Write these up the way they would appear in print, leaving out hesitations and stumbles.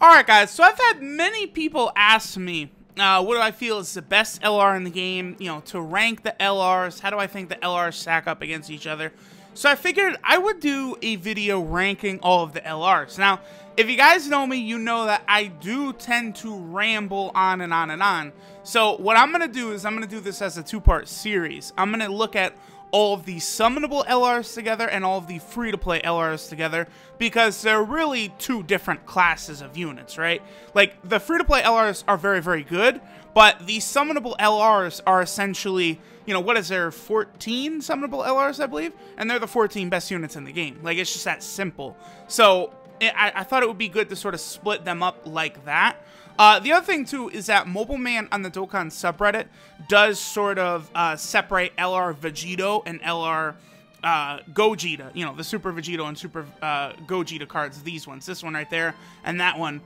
Alright guys, so I've had many people ask me, what do I feel is the best LR in the game, you know, to rank the LRs, how do I think the LRs stack up against each other. So I figured I would do a video ranking all of the LRs. Now, if you guys know me, you know that I do tend to ramble on and on and on. So what I'm going to do is I'm going to do this as a two-part series. I'm going to look at all of the summonable LRs together and all of the free-to-play LRs together, because they're really two different classes of units, right? Like, the free-to-play LRs are very, very good, but the summonable LRs are essentially, you know, what is there, 14 summonable LRs, I believe? And they're the 14 best units in the game. Like, it's just that simple. So, I thought it would be good to sort of split them up like that. The other thing, too, is that Mobile Man on the Dokkan subreddit does sort of separate LR Vegito and LR Gogeta. You know, the Super Vegito and Super Gogeta cards, these ones. This one right there and that one.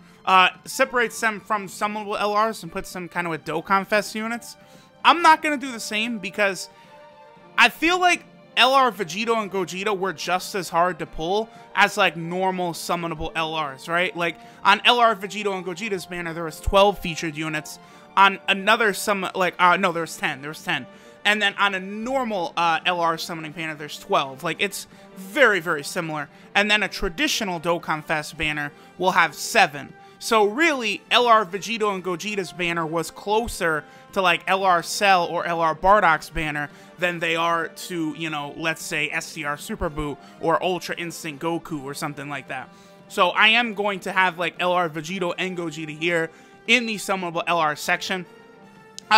Separates them from summonable LRs and puts them kind of with Dokkan Fest units. I'm not going to do the same because I feel like LR Vegito and Gogeta were just as hard to pull as like normal summonable LRs, right? Like on LR Vegito and Gogeta's banner, there was 12 featured units. On another summon, no, there was 10. There was 10. And then on a normal LR summoning banner, there's 12. Like, it's very, very similar. And then a traditional Dokkan Fest banner will have 7. So really, LR Vegito and Gogeta's banner was closer to like LR Cell or LR Bardock's banner than they are to, you know, let's say STR Super Buu or Ultra Instinct Goku or something like that. So I am going to have like LR Vegito and Gogeta here in the summonable LR section.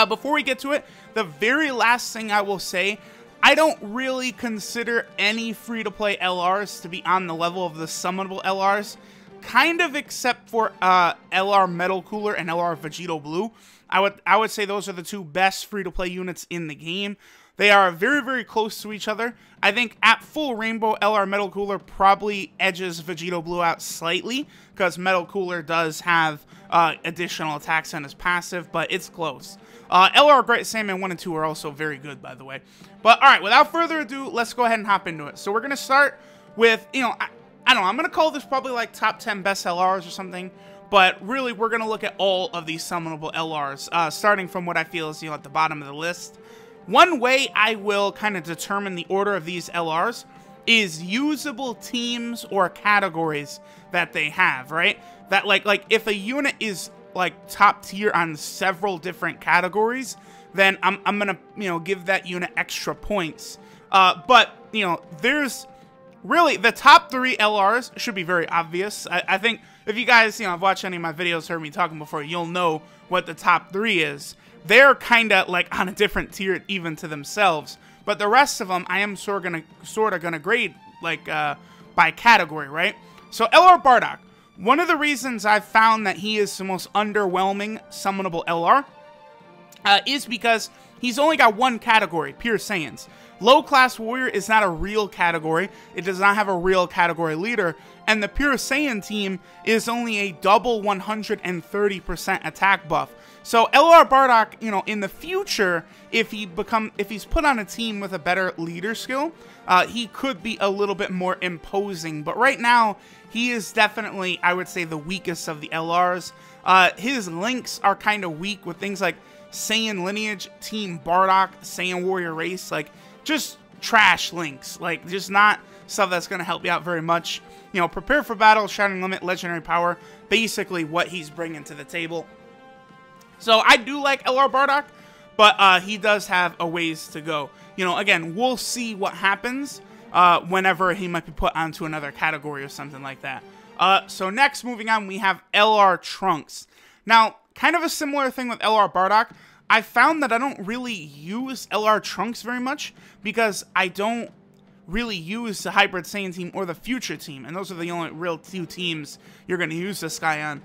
Before we get to it, the very last thing I will say, I don't really consider any free-to-play LRs to be on the level of the summonable LRs. Kind of, except for LR Metal Cooler and LR Vegito Blue. I would say those are the two best free-to-play units in the game. They are very, very close to each other. I think at full rainbow, LR Metal Cooler probably edges Vegito Blue out slightly, because Metal Cooler does have additional attacks on his passive, but it's close. LR Great Saiyaman 1 and 2 are also very good, by the way. But, alright, without further ado, let's go ahead and hop into it. So we're going to start with, you know, I don't know, I'm going to call this probably like top 10 best LRs or something, but really we're going to look at all of these summonable LRs, starting from what I feel is, you know, at the bottom of the list. One way I will kind of determine the order of these LRs is usable teams or categories that they have, right? That like if a unit is like top tier on several different categories, then I'm going to, you know, give that unit extra points. But, you know, there's really, the top 3 LRs should be very obvious. I think if you guys, you know, have watched any of my videos, heard me talking before, you'll know what the top 3 is. They're kind of like on a different tier even to themselves. But the rest of them, I am sort of gonna grade like by category, right? So LR Bardock. One of the reasons I've found that he is the most underwhelming summonable LR is because he's only got one category, Pure Saiyans. Low Class Warrior is not a real category. It does not have a real category leader. And the Pure Saiyan team is only a double 130% attack buff. So LR Bardock, you know, in the future, if he's put on a team with a better leader skill, he could be a little bit more imposing. But right now, he is definitely, I would say, the weakest of the LRs. His links are kind of weak with things like Saiyan Lineage, Team Bardock, Saiyan Warrior Race, like just trash links, like just not stuff that's going to help you out very much. You know, Prepare for Battle, Shattering Limit, Legendary Power, basically what he's bringing to the table. So I do like LR Bardock, but he does have a ways to go. You know, again, we'll see what happens whenever he might be put onto another category or something like that. So next, moving on, we have LR Trunks. Now, kind of a similar thing with LR Bardock. I found that I don't really use LR Trunks very much because I don't really use the Hybrid Saiyan team or the Future team, and those are the only real 2 teams you're going to use this guy on.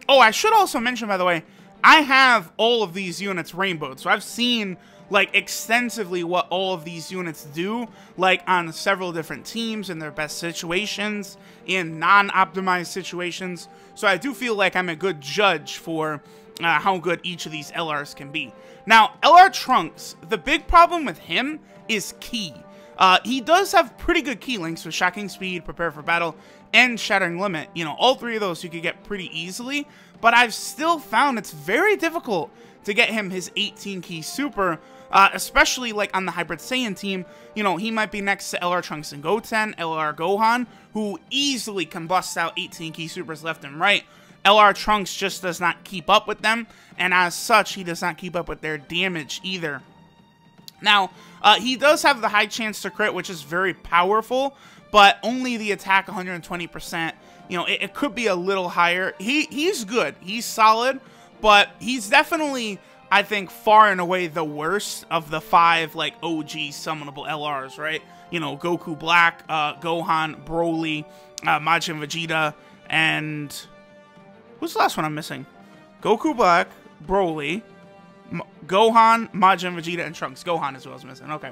Oh, I should also mention, by the way, I have all of these units rainbowed, so I've seen like extensively what all of these units do, like on several different teams in their best situations, in non-optimized situations. So I do feel like I'm a good judge for how good each of these LRs can be. Now, LR Trunks, the big problem with him is Ki. He does have pretty good key links with Shocking Speed, Prepare for Battle, and Shattering Limit. You know, all 3 of those you could get pretty easily, but I've still found it's very difficult to get him his 18-key super, especially like on the Hybrid Saiyan team. You know, he might be next to LR Trunks and Goten, LR Gohan, who easily can bust out 18-key supers left and right. LR Trunks just does not keep up with them, and as such, he does not keep up with their damage either. Now, he does have the high chance to crit, which is very powerful, but only the attack 120%. You know, it could be a little higher. He's good. He's solid, but he's definitely, I think, far and away the worst of the 5, like, OG summonable LRs, right? You know, Goku Black, Gohan, Broly, Majin Vegeta, and... who's the last one I'm missing? Goku Black, Broly, Gohan, Majin Vegeta, and Trunks. Gohan is what I was missing. Okay.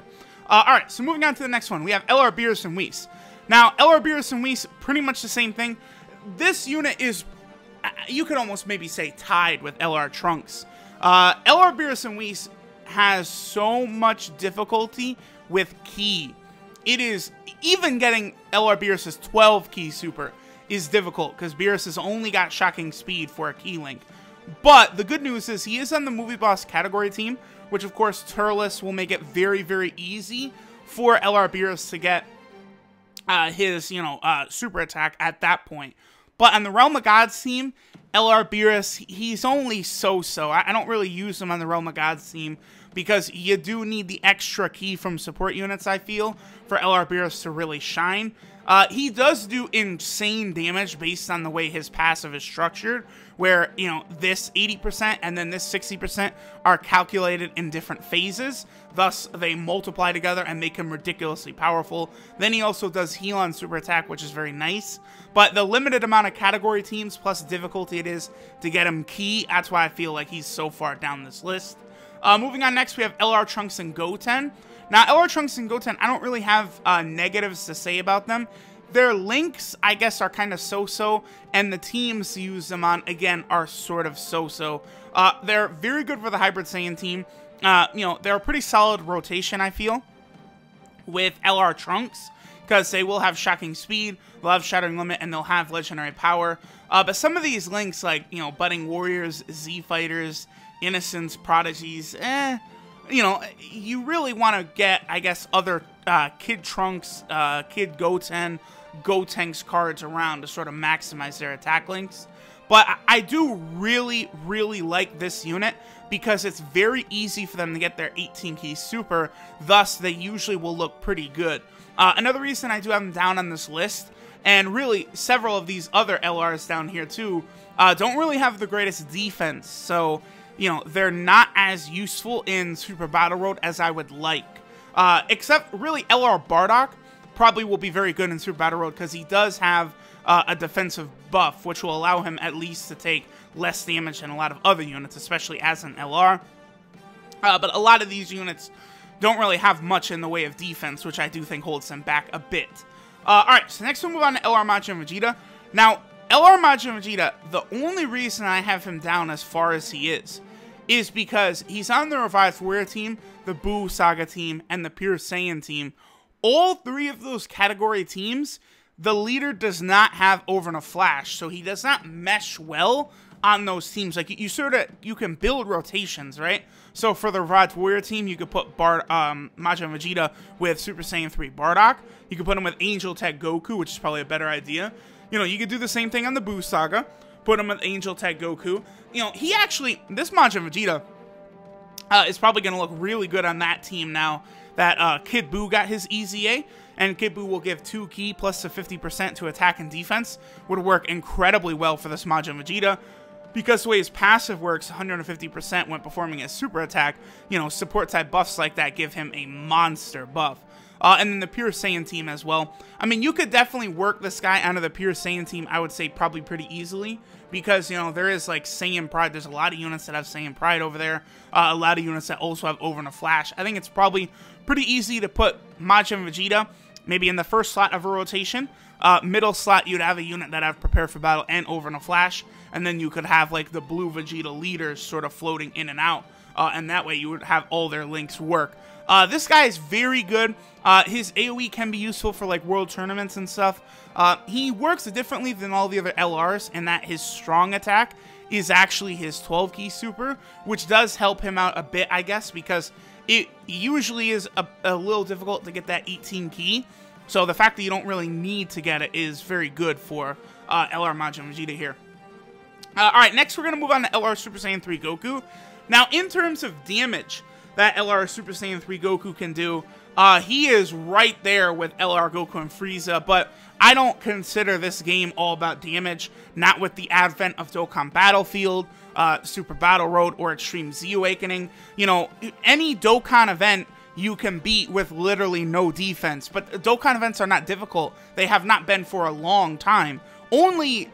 Alright, so moving on to the next one. We have LR Beerus and Whis. Now, LR Beerus and Whis, pretty much the same thing. This unit is, you could almost maybe say, tied with LR Trunks. LR Beerus and Whis has so much difficulty with Ki. It is, even getting LR Beerus' 12-key super is difficult, because Beerus has only got Shocking Speed for a Ki Link. But the good news is he is on the Movie Boss category team, which of course Turles will make it very, very easy for LR Beerus to get his, you know, super attack at that point. But on the Realm of Gods team, LR Beerus, he's only so-so. I don't really use him on the Realm of Gods team because you do need the extra Ki from support units, I feel, for LR Beerus to really shine. He does do insane damage based on the way his passive is structured, where, you know, this 80% and then this 60% are calculated in different phases. Thus, they multiply together and make him ridiculously powerful. Then he also does heal on super attack, which is very nice. But the limited amount of category teams plus difficulty it is to get him Ki, that's why I feel like he's so far down this list. Moving on next, we have LR Trunks and Goten. Now, LR Trunks and Goten, I don't really have negatives to say about them. Their links, I guess, are kind of so-so, and the teams use them on, again, are sort of so-so. They're very good for the Hybrid Saiyan team. You know, they're a pretty solid rotation, I feel, with LR Trunks, because they will have Shocking Speed, they'll have Shattering Limit, and they'll have Legendary Power. But some of these links, like, you know, Budding Warriors, Z Fighters, Innocents, Prodigies, you know, you really want to get, I guess, other Kid Trunks, Kid Goten, Gotenks cards around to sort of maximize their attack links. But I do really, really like this unit because it's very easy for them to get their 18-key super, thus they usually will look pretty good. Another reason I do have them down on this list, and really several of these other LRs down here too, don't really have the greatest defense, so, you know, they're not as useful in Super Battle Road as I would like. Except, really, LR Bardock probably will be very good in Super Battle Road because he does have a defensive buff, which will allow him at least to take less damage than a lot of other units, especially as an LR. But a lot of these units don't really have much in the way of defense, which I do think holds them back a bit. Alright, so next we'll move on to LR Majin Vegeta. Now, LR Majin Vegeta, the only reason I have him down as far as he is because he's on the Revived Warrior team, the Buu Saga team, and the Pure Saiyan team. All 3 of those category teams, the leader does not have Overna Flash, so he does not mesh well on those teams. Like, you can build rotations, right? So for the Revived Warrior team, you could put Majin Vegeta with Super Saiyan 3 Bardock. You could put him with Angel Tech Goku, which is probably a better idea. You know, you could do the same thing on the Buu Saga. Put him with Angel Tech Goku. You know, he actually, this Majin Vegeta is probably going to look really good on that team now that Kid Buu got his EZA. And Kid Buu will give 2 Ki plus the 50% to attack and defense. Would work incredibly well for this Majin Vegeta. Because the way his passive works, 150% when performing his super attack, you know, support type buffs like that give him a monster buff. And then the Pure Saiyan team as well. I mean, you could definitely work this guy onto the Pure Saiyan team, I would say probably pretty easily. Because, you know, there is like Saiyan Pride. There's a lot of units that have Saiyan Pride over there. A lot of units that also have Overna Flash. I think it's probably pretty easy to put Majin Vegeta maybe in the first slot of a rotation. Middle slot, you'd have a unit that have Prepare for Battle and Overna Flash. And then you could have like the Blue Vegeta leaders sort of floating in and out. and that way you would have all their links work. This guy is very good. His AoE can be useful for like world tournaments and stuff. He works differently than all the other LRs in that his strong attack is actually his 12 key super, which does help him out a bit, I guess, because it usually is a little difficult to get that 18 key. So the fact that you don't really need to get it is very good for LR Majin Vegeta here. Alright, next we're going to move on to LR Super Saiyan 3 Goku. Now, in terms of damage that LR Super Saiyan 3 Goku can do, he is right there with LR Goku and Frieza, but I don't consider this game all about damage, not with the advent of Dokkan Battlefield, Super Battle Road, or Extreme Z Awakening. You know, any Dokkan event you can beat with literally no defense, but Dokkan events are not difficult. They have not been for a long time. Only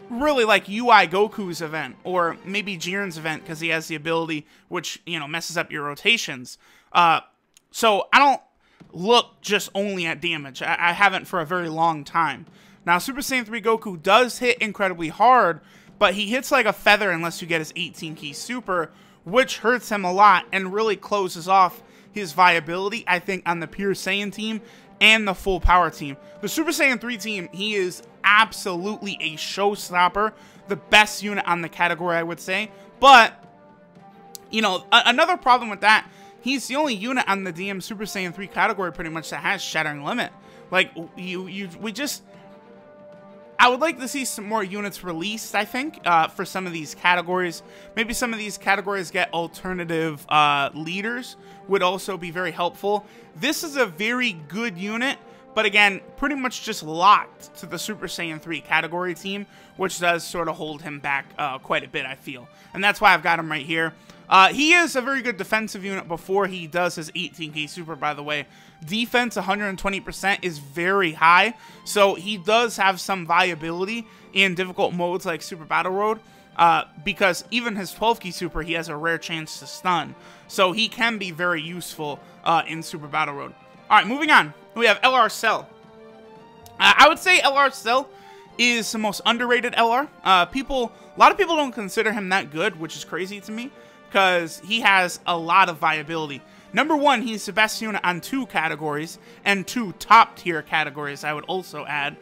really like UI Goku's event, or maybe Jiren's event, because he has the ability which, you know, messes up your rotations. So I don't look just only at damage. I haven't for a very long time. Now, Super Saiyan 3 Goku does hit incredibly hard, but he hits like a feather unless you get his 18 key super, which hurts him a lot and really closes off his viability, I think, on the Pure Saiyan team and the Full Power team. The Super Saiyan 3 team, he is absolutely a showstopper, the best unit on the category, I would say. But, you know, another problem with that, he's the only unit on the DM Super Saiyan 3 category pretty much that has Shattering Limit. Like, I would like to see some more units released, I think, for some of these categories. Maybe some of these categories get alternative leaders would also be very helpful. This is a very good unit, but again, pretty much just locked to the Super Saiyan 3 category team, which does sort of hold him back quite a bit, I feel. And that's why I've got him right here. He is a very good defensive unit before he does his 18k super, by the way. Defense 120% is very high, so he does have some viability in difficult modes like Super Battle Road, because even his 12k super, he has a rare chance to stun. So he can be very useful in Super Battle Road. Alright, moving on. We have LR Cell. I would say LR Cell is the most underrated LR. A lot of people don't consider him that good, which is crazy to me, because he has a lot of viability. Number one, he's the best unit on 2 categories, and 2 top-tier categories, I would also add.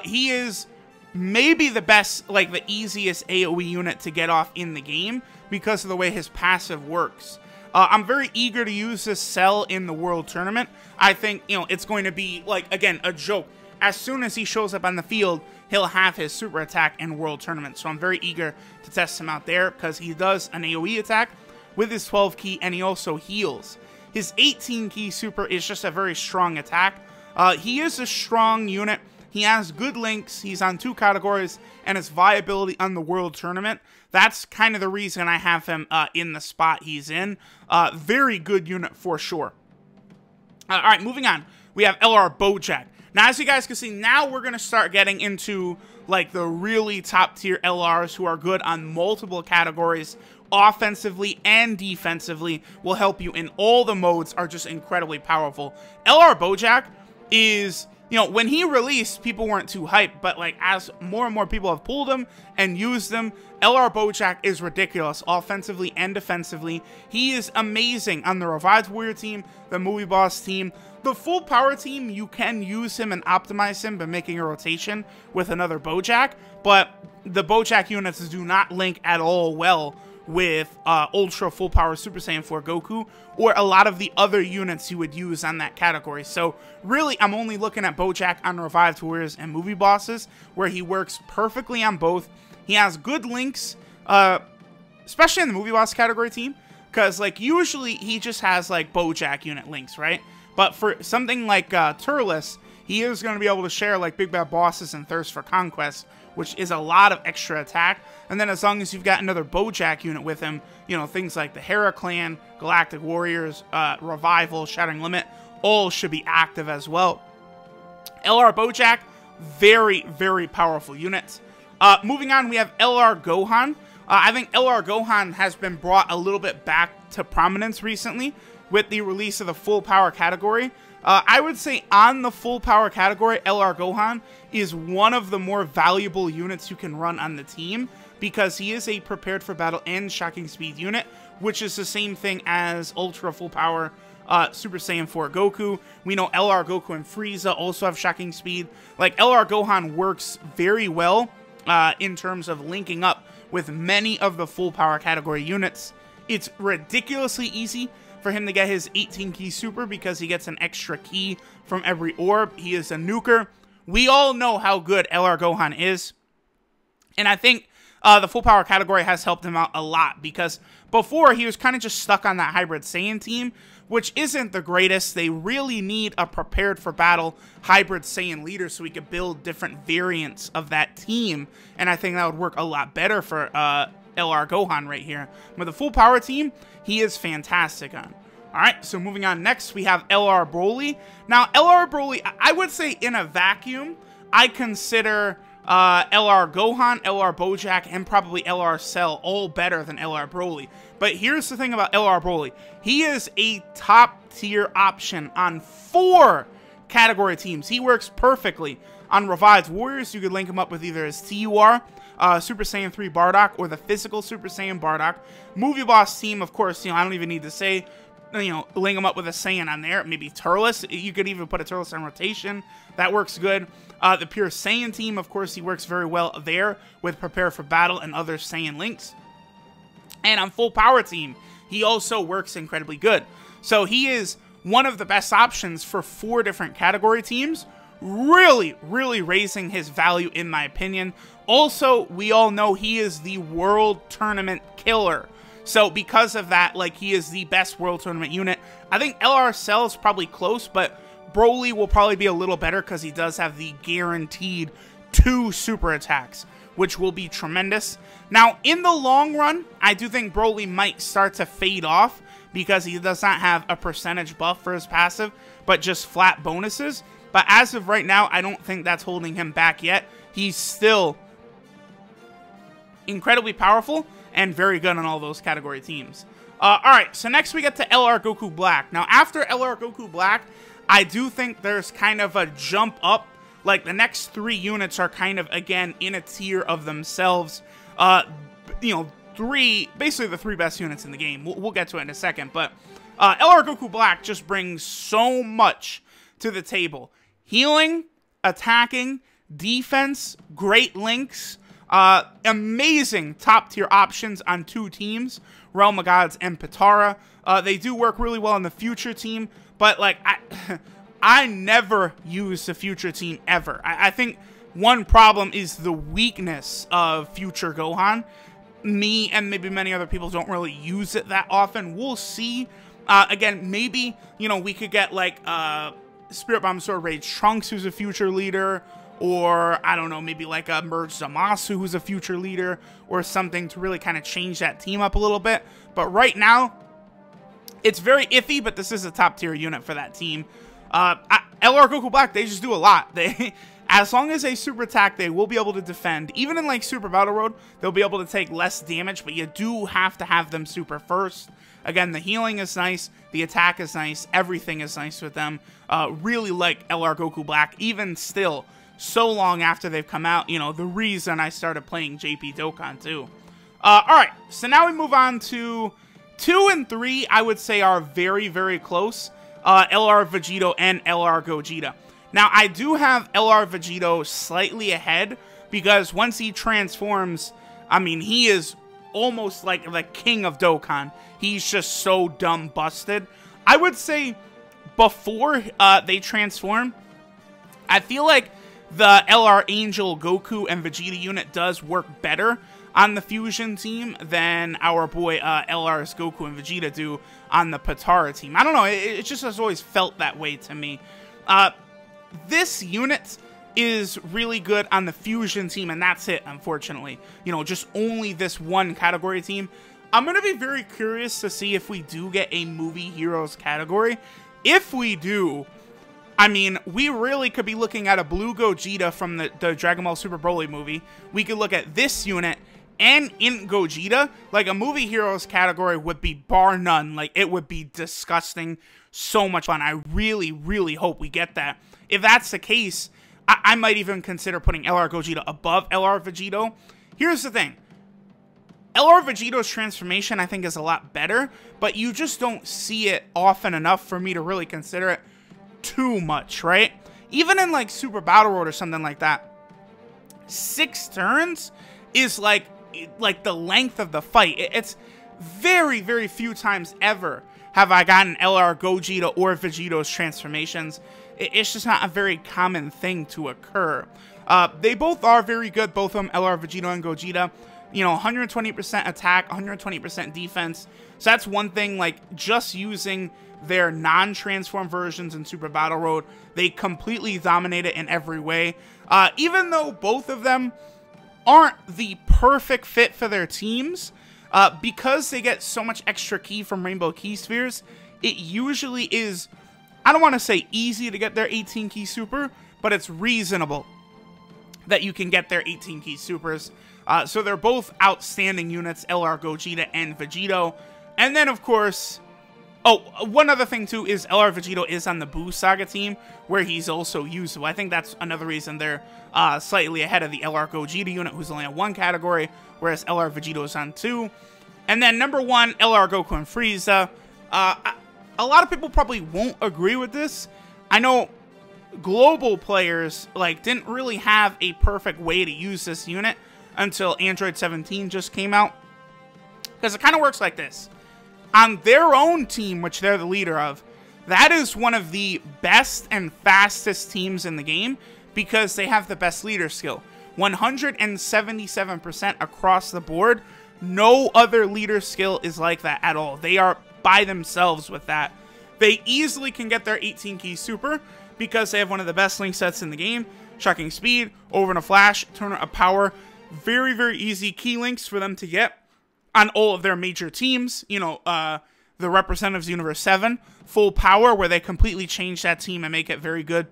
He is maybe the best, like the easiest AoE unit to get off in the game, because of the way his passive works. I'm very eager to use this Cell in the World Tournament. I think, you know, it's going to be, like, again, a joke. As soon as he shows up on the field, he'll have his super attack in World Tournament. So I'm very eager to test him out there, because he does an AoE attack with his 12 key, and he also heals. His 18 key super is just a very strong attack. He is a strong unit. He has good links. He's on 2 categories, and his viability on the World Tournament. That's kind of the reason I have him in the spot he's in. Very good unit for sure. Alright, moving on. We have LR Bojack. Now, as you guys can see, now we're going to start getting into like the really top tier LRs who are good on multiple categories, offensively and defensively, will help you in all the modes, are just incredibly powerful. LR Bojack is, you know, when he released, people weren't too hyped, but like as more and more people have pulled him and used them, LR Bojack is ridiculous offensively and defensively. He is amazing on the Revived Warrior team, the Movie Boss team. The Full Power team, you can use him and optimize him by making a rotation with another Bojack, but the Bojack units do not link at all well with Ultra Full Power Super Saiyan 4 Goku, or a lot of the other units you would use on that category. So really, I'm only looking at Bojack on Revived Warriors and Movie Bosses, where he works perfectly on both. He has good links, especially in the Movie Boss category team, because like usually he just has like Bojack unit links, right? But for something like Turles, he is going to be able to share like Big Bad Bosses and Thirst for Conquest, which is a lot of extra attack. And then as long as you've got another Bojack unit with him, you know, things like the Hera Clan, Galactic Warriors, Revival, Shattering Limit, all should be active as well. LR Bojack, very, very powerful units. Moving on, we have LR Gohan. I think LR Gohan has been brought a little bit back to prominence recently with the release of the Full Power category. I would say on the full power category, LR Gohan is one of the more valuable units you can run on the team because he is a prepared for battle and shocking speed unit, which is the same thing as Ultra Full Power Super Saiyan 4 Goku. We know LR Goku and Frieza also have shocking speed. Like, LR Gohan works very well in terms of linking up with many of the full power category units. It's ridiculously easy for him to get his 18 key super because he gets an extra key from every orb. He is a nuker. We all know how good LR Gohan is. And I think the full power category has helped him out a lot because before he was kind of just stuck on that hybrid Saiyan team, which isn't the greatest. They really need a prepared for battle hybrid Saiyan leader so we could build different variants of that team. And I think that would work a lot better for LR Gohan right here. With the full power team, he is fantastic on. Alright, so moving on next, we have LR Broly. Now, LR Broly, I would say in a vacuum, I consider LR Gohan, LR Bojack, and probably LR Cell all better than LR Broly. But here's the thing about LR Broly. He is a top tier option on 4 category teams. He works perfectly on Revived Warriors. You could link him up with either his TUR, Super Saiyan 3 Bardock, or the physical Super Saiyan Bardock. Movie Boss team, of course, I don't even need to say, link him up with a Saiyan on there. Maybe Turles. You could even put a Turles on rotation. That works good. The Pure Saiyan team, of course, he works very well there with Prepare for Battle and other Saiyan links. And on Full Power team, he also works incredibly good. So he is one of the best options for 4 different category teams. Really, really raising his value in my opinion. Also, we all know he is the World Tournament killer. So because of that, like, he is the best World Tournament unit. I think LR Cell is probably close, but Broly will probably be a little better because he does have the guaranteed 2 super attacks, which will be tremendous. Now, in the long run, I do think Broly might start to fade off because he does not have a percentage buff for his passive, but just flat bonuses. But as of right now, I don't think that's holding him back yet. He's still incredibly powerful and very good on all those category teams. Alright, so next we get to LR Goku Black. Now, after LR Goku Black, I do think there's kind of a jump up. Like, the next 3 units are kind of, again, in a tier of themselves. Basically the 3 best units in the game. We'll get to it in a second, but LR Goku Black just brings so much to the table. Healing, attacking, defense, great links, amazing top-tier options on 2 teams, Realm of Gods and Potara. They do work really well in the Future team, but, like, I never use the Future team ever. I think one problem is the weakness of Future Gohan. Me and maybe many other people don't really use it that often. We'll see. Again, maybe, we could get, like, Spirit Bomb Sword Rage Trunks, who's a future leader, or, I don't know, maybe like a Merge Zamasu, who's a future leader, or something to really kind of change that team up a little bit. But right now, it's very iffy, but this is a top-tier unit for that team. LR Goku Black, they just do a lot. As long as they super attack, they will be able to defend. Even in, like, Super Battle Road, they'll be able to take less damage, but you do have to have them super first. Again, the healing is nice, the attack is nice, everything is nice with them. Really like LR Goku Black, even still, so long after they've come out. The reason I started playing JP Dokkan too. Alright, so now we move on to 2 and 3, I would say are very, very close. LR Vegito and LR Gogeta. Now, I do have LR Vegito slightly ahead because once he transforms, I mean, he is almost like the king of Dokkan. He's just so dumb busted. I would say before they transform, I feel like the LR Angel Goku and Vegeta unit does work better on the Fusion team than our boy LR's Goku and Vegeta do on the Potara team. I don't know, it just has always felt that way to me. This unit is really good on the Fusion team, and that's it, unfortunately. Just only this one category team. I'm going to be very curious to see if we do get a Movie Heroes category. If we do, I mean, we really could be looking at a Blue Gogeta from the Dragon Ball Super Broly movie. We could look at this unit and in Gogeta. Like, a Movie Heroes category would be bar none. Like, it would be disgusting. so much fun. I really, really hope we get that. If that's the case, I might even consider putting LR Gogeta above LR Vegito. Here's the thing. LR Vegito's transformation, I think, is a lot better, but you just don't see it often enough for me to really consider it too much, right? Even in, like, Super Battle Road or something like that, 6 turns is, like the length of the fight. It's very, very few times ever have I gotten LR Gogeta or Vegito's transformations. It's just not a very common thing to occur. They both are very good, both of them, LR Vegito and Gogeta. You know, 120% attack, 120% defense. So that's one thing, like, just using their non-transform versions in Super Battle Road, they completely dominate it in every way. Even though both of them aren't the perfect fit for their teams, because they get so much extra ki from Rainbow Ki Spheres, it usually is, I don't want to say easy to get their 18 Ki Super, but it's reasonable that you can get their 18 Ki Supers. So they're both outstanding units, LR Gogeta and Vegito. And then, of course, oh, one other thing, too, is LR Vegito is on the Buu Saga team, where he's also usable. I think that's another reason they're slightly ahead of the LR Gogeta unit, who's only on 1 category, whereas LR Vegito is on 2. And then, number 1, LR Goku and Frieza. A lot of people probably won't agree with this. I know global players, like, didn't really have a perfect way to use this unit until Android 17 just came out. Because it kind of works like this. On their own team, which they're the leader of, that is one of the best and fastest teams in the game because they have the best leader skill. 177% across the board. No other leader skill is like that at all. They are by themselves with that. They easily can get their 18 Ki Super because they have one of the best link sets in the game. Shocking Speed, Over in a Flash, Tournament of Power. Very, very easy key links for them to get on all of their major teams. You know, the Representatives Universe 7, Full Power, where they completely change that team and make it very good,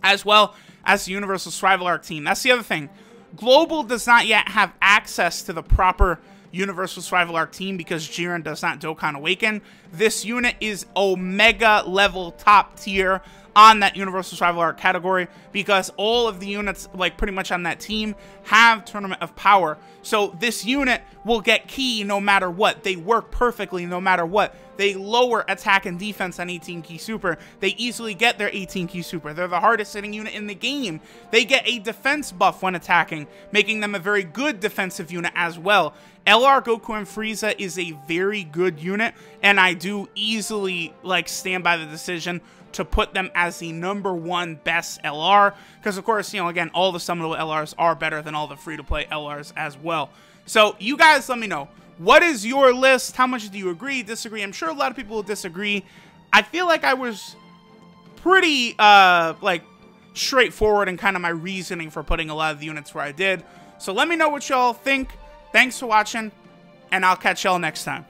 as well as the Universal Survival Arc team. That's the other thing. Global does not yet have access to the proper Universal Survival Arc team because Jiren does not Dokkan Awaken. This unit is Omega level top tier on that Universal Survival Arc category because all of the units, like, pretty much on that team have Tournament of Power. So this unit will get ki no matter what. They work perfectly no matter what. They lower attack and defense on 18 Ki Super. They easily get their 18 Ki Super. They're the hardest hitting unit in the game. They get a defense buff when attacking, making them a very good defensive unit as well. LR Goku and Frieza is a very good unit, and I do easily, like, stand by the decision to put them as the #1 best LR, because of course, you know, again, all the summonable LRs are better than all the free-to-play LRs as well. So you guys let me know, what is your list? How much do you agree, disagree? I'm sure a lot of people will disagree. I feel like I was pretty like straightforward in kind of my reasoning for putting a lot of the units where I did. So let me know what y'all think. Thanks for watching, and I'll catch y'all next time.